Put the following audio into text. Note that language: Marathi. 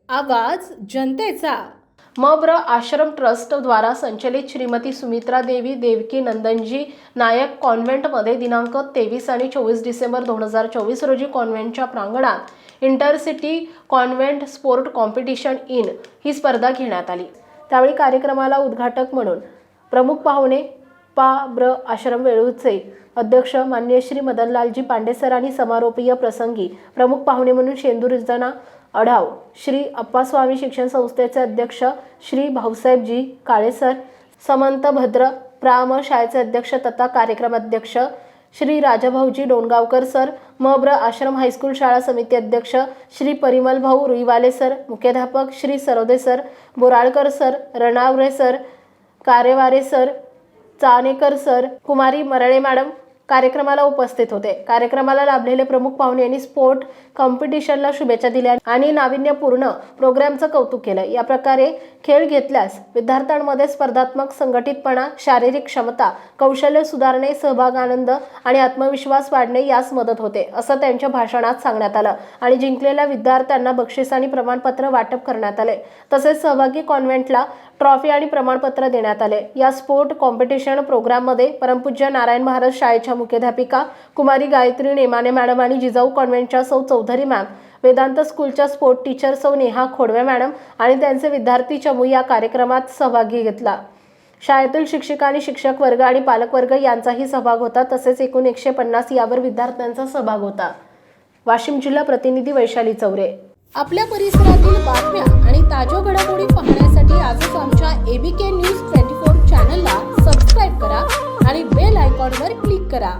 आवाज जनतेचा। मब्र आश्रम ट्रस्ट द्वारा संचलित श्रीमती सुमित्रा देवी देवकी नंदनजी नायक कॉन्व्हेंटमध्ये दिनांक 23 आणि 24 डिसेंबर 2024 रोजी कॉन्व्हेंटच्या प्रांगणात इंटरसिटी कॉन्व्हेंट स्पोर्ट कॉम्पिटिशन इन ही स्पर्धा घेण्यात आली। त्यावेळी कार्यक्रमाला उद्घाटक म्हणून प्रमुख पाहुणे मब्र आश्रम वेळूचे अध्यक्ष माननीय श्री मदनलालजी पांडे सर आणि समारोपीय प्रसंगी प्रमुख पाहुणे म्हणून शेंदूरजना अढाव, श्री अप्पास्वामी शिक्षण संस्थेचे अध्यक्ष श्री भाऊसाहेबजी काळे सर, समंत भद्र प्राम शाळेचे अध्यक्ष तथा कार्यक्रम अध्यक्ष श्री राजाभाऊजी डोणगावकर सर, मब्र आश्रम हायस्कूल शाळा समिती अध्यक्ष श्री परिमल भाऊ रुईवाले सर, मुख्याध्यापक Shri Sarode sir, Boralkar sir, Ranaware sir, Karevare sir, Chanekar sir, कुमारी मरळे मॅडम कार्यक्रमाला उपस्थित होते। कार्यक्रमाला लाभलेले प्रमुख पाहुणे यांनी स्पोर्ट कॉम्पिटिशनला शुभेच्छा दिल्या आणि नाविन्यपूर्ण प्रोग्रामचं कौतुक केलं। या प्रकारे खेळ घेतल्यास विद्यार्थ्यांमध्ये स्पर्धात्मक संघटितपणा, शारीरिक क्षमता, कौशल्य सुधारणे, सहभाग, आनंद आणि आत्मविश्वास वाढणे यास मदत होते असं त्यांच्या भाषणात सांगण्यात आलं आणि जिंकलेल्या विद्यार्थ्यांना बक्षीस आणि प्रमाणपत्र वाटप करण्यात आले। तसेच सहभागी कॉन्व्हेंटला ट्रॉफी आणि प्रमाणपत्र देण्यात आले। या स्पोर्ट कॉम्पिटिशन प्रोग्राममध्ये परमपूज्य नारायण महाराज शाळेच्या मुख्याध्यापिका कुमारी गायत्री नेमाने मॅडम आणि जिजाऊ कॉन्व्हेंटच्या सौ चौधरी मॅम, वेदांत स्कूलच्या स्पोर्ट टीचर सौ नेहा खोडवे मॅडम आणि त्यांचे विद्यार्थी चमू या कार्यक्रमात सहभागी घेतला। शाळेतील शिक्षिका आणि शिक्षक वर्ग आणि पालक वर्ग यांचाही सहभाग होता। तसेच एकूण 150 यावर विद्यार्थ्यांचा सहभाग होता। वाशिम जिल्हा प्रतिनिधी वैशाली चौरे। आपल्या परिसरातील बातम्या आणि ताज्या घडामोडी पाहण्यासाठी आजच आमच्या ABK न्यूज 24 चॅनलला सबस्क्राईब करा आणि बेल आयकॉनवर क्लिक करा।